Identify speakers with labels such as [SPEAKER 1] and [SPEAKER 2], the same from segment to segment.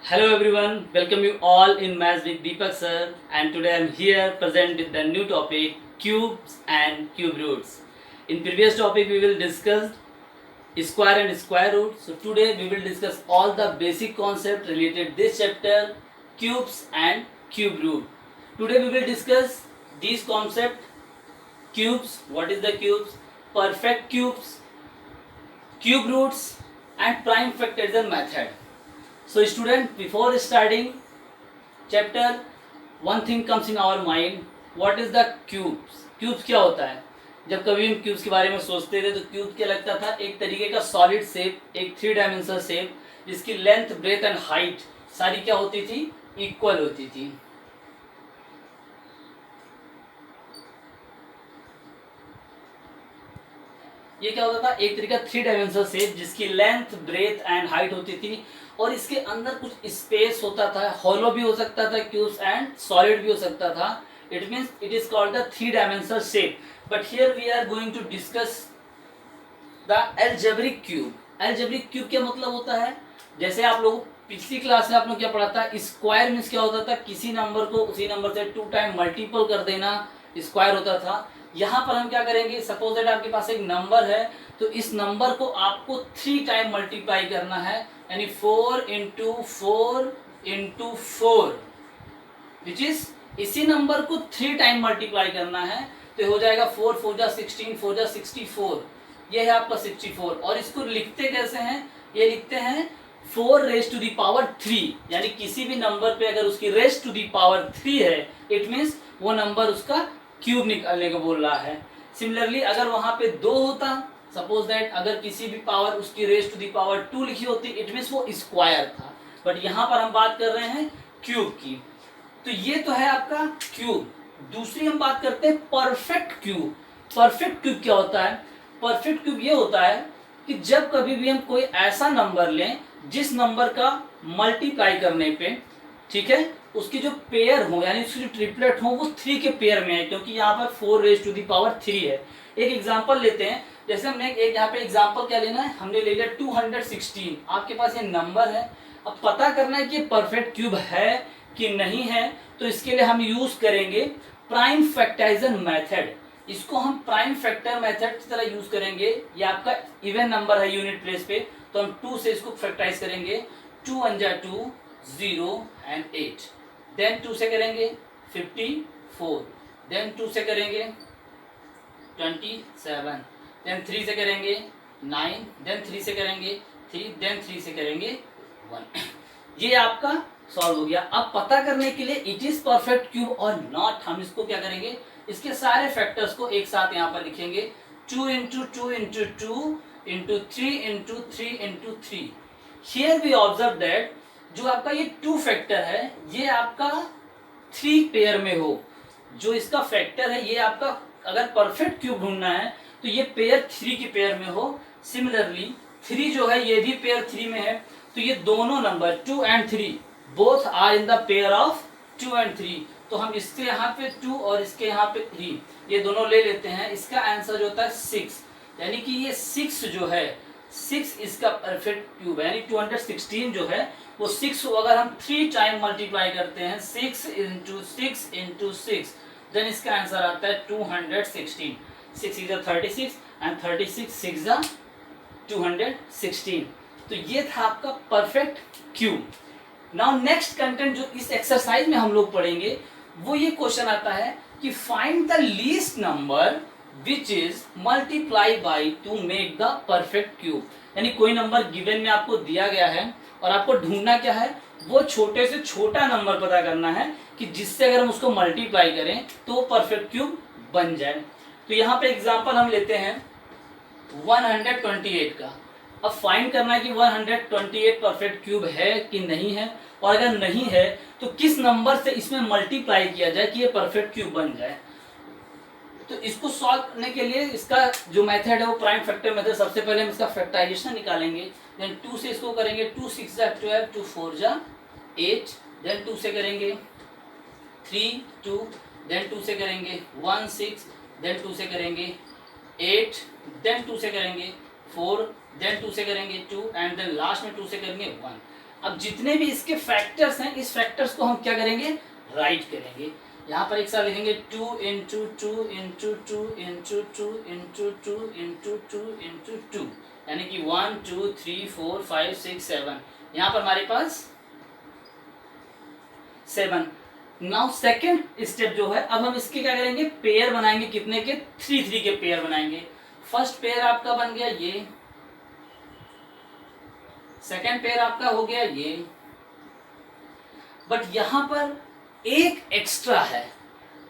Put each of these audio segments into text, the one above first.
[SPEAKER 1] Hello everyone, welcome you all in Maths with Deepak sir, and today I am here present with the new topic cubes and cube roots. In previous topic we will discuss square and square root. So today we will discuss all the basic concept related this chapter cubes and cube root. Today we will discuss these concept cubes, what is the cubes, perfect cubes, cube roots and prime factorization method. So student, before starting chapter, one thing comes in our mind, what is the cubes? Cubes क्या होता है? जब कभी हम cubes के बारे में सोचते थे तो क्यूब क्या लगता था, एक तरीके का सॉलिड शेप, एक 3 डायमेंशनल शेप जिसकी लेंथ, ब्रेथ एंड हाइट सारी क्या होती थी, इक्वल होती थी. ये क्या होता था, एक तरीका 3 डायमेंशनल शेप जिसकी लेंथ, ब्रेथ एंड हाइट होती थी और इसके अंदर कुछ स्पेस होता था. हॉलो भी हो सकता था क्यूब्स एंड सॉलिड भी हो सकता था. It means it is called the 3 dimensional shape. But here we are going to discuss the algebraic cube. Algebraic cube क्या मतलब होता है, जैसे आप लोग पिछली क्लास में आप लोग क्या पढ़ा था, स्क्वायर मीन्स क्या होता था, किसी नंबर को उसी नंबर से 2 टाइम मल्टीपल कर देना स्क्वायर होता था. यहाँ पर हम क्या करेंगे, सपोज दैट आपके पास एक नंबर है तो इस नंबर को आपको 3 टाइम मल्टीप्लाई करना है, यानी 4 इंटू 4 इंटू 4, विच इज इसी नंबर को 3 टाइम मल्टीप्लाई करना है तो हो जाएगा 4 4 जा 16, 4 जा 64. ये है आपका 64. और इसको लिखते कैसे हैं, ये लिखते हैं 4 रेज टू दी पावर 3, यानी किसी भी नंबर पे अगर उसकी रेज टू दी पावर 3 है इट मीन्स वो नंबर उसका क्यूब निकालने को बोल रहा है. सिमिलरली अगर वहां पे 2 होता, सपोज दैट अगर किसी भी पावर उसकी रेज टू दी पावर 2 लिखी होती इट मीन्स वो स्क्वायर था. बट यहाँ पर हम बात कर रहे हैं क्यूब की. तो ये तो है आपका क्यूब. दूसरी हम बात करते हैं परफेक्ट क्यूब. परफेक्ट क्यूब क्या होता है, परफेक्ट क्यूब ये होता है कि जब कभी भी हम कोई ऐसा नंबर लें जिस नंबर का मल्टीप्लाई करने पे, ठीक है, उसकी जो पेयर हो यानी उसकी जो ट्रिपलेट हो वो 3 के पेयर में है, क्योंकि यहाँ पर 4 रेज टू दी पावर 3 है. एक एग्जांपल लेते हैं, जैसे हमने एक यहाँ पे एग्जांपल क्या लेना है, हमने ले लिया 216. आपके पास ये नंबर है, अब पता करना है कि परफेक्ट क्यूब है कि नहीं है, तो इसके लिए हम यूज करेंगे प्राइम फैक्टराइजेशन मेथड. इसको हम प्राइम फैक्टर मेथड की तरह यूज करेंगे. ये आपका इवन नंबर है यूनिट प्लेस पे, तो हम 2 से इसको फैक्टराइज करेंगे. 2 1 जा 2, 0 एंड 8. देन 2 से करेंगे 54, देन 2 से करेंगे 27, देन 3 से करेंगे 9, देन 3 से करेंगे 3, देन 3 से करेंगे 1. ये आपका सॉल्व हो गया. अब पता करने के लिए इट इज परफेक्ट क्यूब और नॉट, हम इसको क्या करेंगे, इसके सारे फैक्टर्स को एक साथ यहाँ पर लिखेंगे. 2 into 2 into 2 into 3 into 3 into 3. Here we observe that जो आपका ये 2 फैक्टर है ये आपका 3 पेयर में हो. जो इसका फैक्टर है ये आपका अगर परफेक्ट क्यूब ढूंढना है तो ये पेयर 3 की पेयर में हो. सिमिलरली 3 जो है ये भी पेयर 3 में है, तो ये दोनों number 2 and 3 both are in the pair of 2 and 3. तो हम इसके यहाँ पे 2 और इसके यहाँ पे 3 ये दोनों ले लेते हैं. इसका आंसर जो होता है 6, यानी कि ये 6 जो है 6 इसका परफेक्ट क्यूब है. यानी 216 जो है वो 6 अगर हम 3 टाइम मल्टीप्लाई करते हैं 6 इंटू 6 इंटू 6, देन इसका आंसर आता है 216. 6 इज 36 एंड 36 6 जा 216. तो ये था आपका perfect cube. Now next content जो इस एक्सरसाइज में हम लोग पढ़ेंगे वो ये क्वेश्चन आता है कि find the least number which is multiply by two make the perfect cube. यानी कोई नंबर गिवन में आपको दिया गया है और आपको ढूंढना क्या है, वो छोटे से छोटा नंबर पता करना है कि जिससे अगर हम उसको मल्टीप्लाई करें तो वो परफेक्ट क्यूब बन जाए. तो यहाँ पे एग्जांपल हम लेते हैं 128 का. अब फाइंड करना है कि 128 परफेक्ट क्यूब है कि नहीं है, और अगर नहीं है तो किस नंबर से इसमें मल्टीप्लाई किया जाए कि ये परफेक्ट क्यूब बन जाए. तो इसको सॉल्व करने के लिए इसका जो मेथड है वो प्राइम फैक्टर मेथड. सबसे पहले हम इसका फैक्टराइजेशन निकालेंगे. देन 2 से इसको करेंगे 2 6 जा 12, 2 4 जा 8, देन 2 से करेंगे 3 2, देन 2 से करेंगे 1 6, देन 2 से करेंगे 8, देन 2 से करेंगे 4, देन 2 से करेंगे 2 एंड देन लास्ट में 2 से करेंगे 1. अब जितने भी इसके फैक्टर्स हैं, इस फैक्टर्स को हम क्या करेंगे, राइट करेंगे। यहाँ पर एक साथ लिखेंगे 2 into 2 into 2 into 2 into 2 into 2 into 2, यानी कि 1 2 3 4 5 6 7, यहाँ पर हमारे पास 7। नाउ सेकेंड स्टेप जो है, अब हम इसके क्या करेंगे, पेयर बनाएंगे, कितने के, 3 3 के पेयर बनाएंगे। फर्स्ट पेयर आपका बन गया ये, सेकेंड पेयर आपका हो गया ये, बट यहां पर एक एक्स्ट्रा है।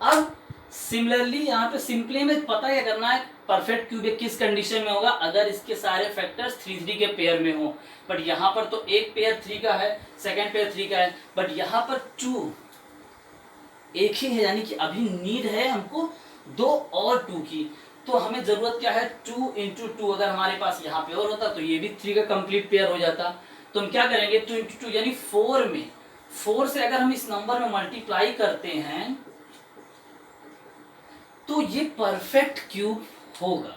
[SPEAKER 1] अब सिमिलरली यहाँ पे सिंपली में पता क्या करना है, परफेक्ट क्यूब किस कंडीशन में होगा, अगर इसके सारे फैक्टर्स 3 3 के पेयर में हो। बट यहाँ पर तो एक पेयर 3 का है, सेकेंड पेयर 3 का है, बट यहाँ पर 2 एक ही है, यानी कि अभी नीड है हमको 2 और 2 की। तो हमें जरूरत क्या है, 2 इंटू 2, अगर हमारे पास यहाँ पे और होता तो ये भी 3 का कंप्लीट पेयर हो जाता। तो हम क्या करेंगे, 2 इंटू 2 यानी 4 में, 4 से अगर हम इस नंबर में मल्टीप्लाई करते हैं तो ये परफेक्ट क्यूब होगा।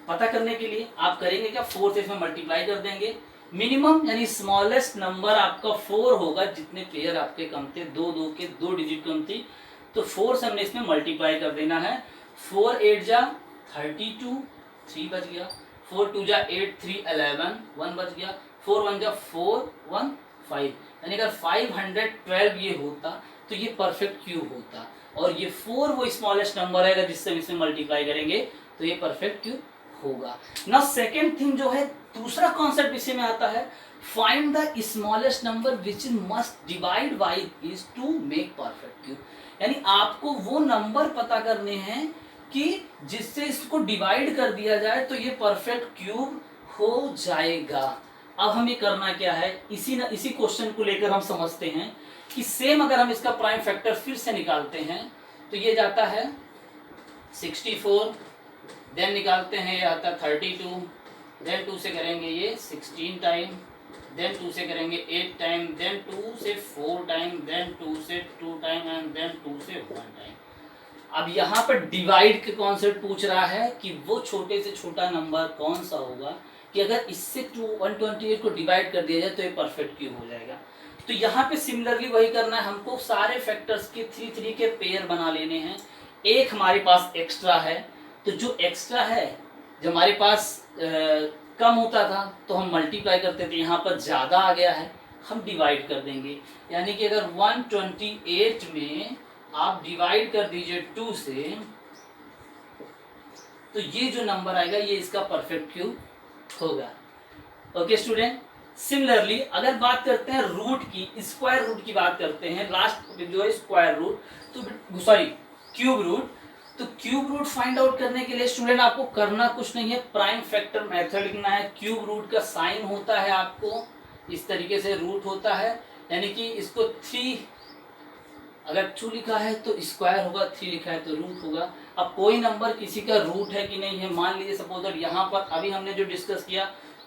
[SPEAKER 1] पता करने के लिए आप करेंगे क्या, 4 से इसमें मल्टीप्लाई कर देंगे, मिनिमम यानी स्मॉलेस्ट नंबर आपका 4 होगा, जितने पेयर आपके कम थे, 2 2 के 2 डिजिट कम थी, तो 4 से हमने इसमें मल्टीप्लाई कर देना है। 4 8 जा 32, 3 बच गया, 4 2 जा 8 3 11, 1 बच गया, 4 1 जा 4 1 5, यानी अगर 512 ये होता तो ये परफेक्ट क्यूब होता, और ये 4 वो स्मॉलेस्ट नंबर है जिससे हम इसमें मल्टीप्लाई करेंगे तो ये परफेक्ट क्यूब होगा। ना सेकेंड थिंग जो है, दूसरा कॉन्सेप्ट इसी में आता है, find the smallest number which is must divide by is to make perfect cube, यानी आपको वो नंबर पता करने हैं कि जिससे इसको डिवाइड कर दिया जाए तो ये परफेक्ट क्यूब हो जाएगा। अब हमें करना क्या है, इसी क्वेश्चन को लेकर हम समझते हैं कि सेम अगर हम इसका प्राइम फैक्टर फिर से निकालते हैं तो ये जाता है 64, देन निकालते हैं ये आता है 32, देन 2 से करेंगे ये 16 टाइम, देन 2 से करेंगे 8 टाइम, देन 2 से 4 टाइम, देन 2 से 2 टाइम एंड देन 2 से 1 टाइम। अब यहाँ पर डिवाइड के कॉन्सेप्ट पूछ रहा है कि वो छोटे से छोटा नंबर कौन सा होगा कि अगर इससे 128 को डिवाइड कर दिया जाए तो ये परफेक्ट क्यूब हो जाएगा। तो यहाँ पे सिमिलरली वही करना है, हमको सारे फैक्टर्स के 3 3 के पेयर बना लेने हैं। एक हमारे पास एक्स्ट्रा है, तो जो एक्स्ट्रा है, जब हमारे पास कम होता था तो हम मल्टीप्लाई करते थे, यहाँ पर ज़्यादा आ गया है हम डिवाइड कर देंगे, यानी कि अगर 128 में आप डिवाइड कर दीजिए 2 से, तो ये जो नंबर आएगा ये इसका परफेक्ट क्यूब होगा। ओके स्टूडेंट, सिमिलरली अगर बात करते हैं रूट की, स्क्वायर रूट की बात करते हैं, लास्ट जो है स्क्वायर रूट, तो सॉरी क्यूब रूट, तो क्यूब रूट फाइंड आउट करने के लिए स्टूडेंट आपको करना कुछ नहीं है, प्राइम फैक्टर मेथड लिखना है। क्यूब रूट का साइन होता है आपको इस तरीके से, रूट होता है, यानी कि इसको 3, अगर 2 लिखा है तो स्क्वायर होगा, 3 लिखा है तो रूट होगा। अब कोई नंबर किसी का रूट है कि नहीं है, मान लीजिए सपोज यहाँ पर अभी हमने जो डिस्कस किया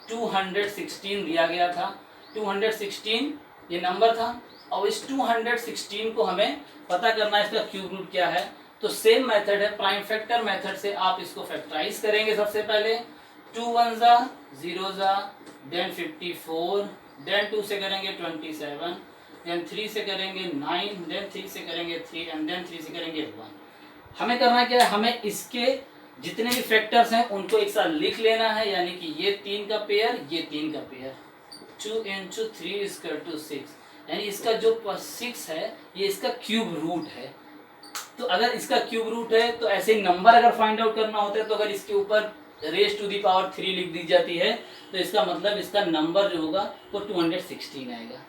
[SPEAKER 1] 216 दिया गया था, 216 ये नंबर था, और इस 216 को हमें पता करना है इसका क्यूब रूट क्या है। तो सेम मेथड है, प्राइम फैक्टर मेथड से आप इसको फैक्टराइज करेंगे। सबसे पहले 2 1 जा 0 जा, देन 54, देन 2 से करेंगे 27, देन 3 से करेंगे 9, देन 3 से करेंगे 3 एंड देन 3 से करेंगे 1। हमें करना क्या है, हमें इसके जितने भी फैक्टर्स हैं उनको एक साथ लिख लेना है, यानी कि ये 3 का पेयर, ये 3 का पेयर, 2 into 3 = 6, यानी इसका जो 6 है ये इसका क्यूब रूट है। तो अगर इसका क्यूब रूट है तो ऐसे नंबर अगर फाइंड आउट करना होता है तो अगर इसके ऊपर रेज़ टू दी पावर 3 लिख दी जाती है तो इसका मतलब इसका नंबर जो होगा वो 216 आएगा।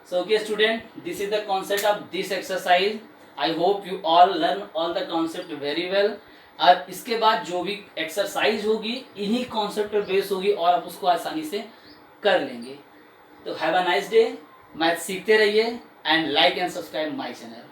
[SPEAKER 1] So okay student, this is the concept of this exercise. I hope you all learn all the concept very well. अब इसके बाद जो भी एक्सरसाइज होगी इन्हीं कॉन्सेप्ट पर बेस होगी और आप उसको आसानी से कर लेंगे। तो have a nice day, math सीखते रहिए and like and subscribe my channel.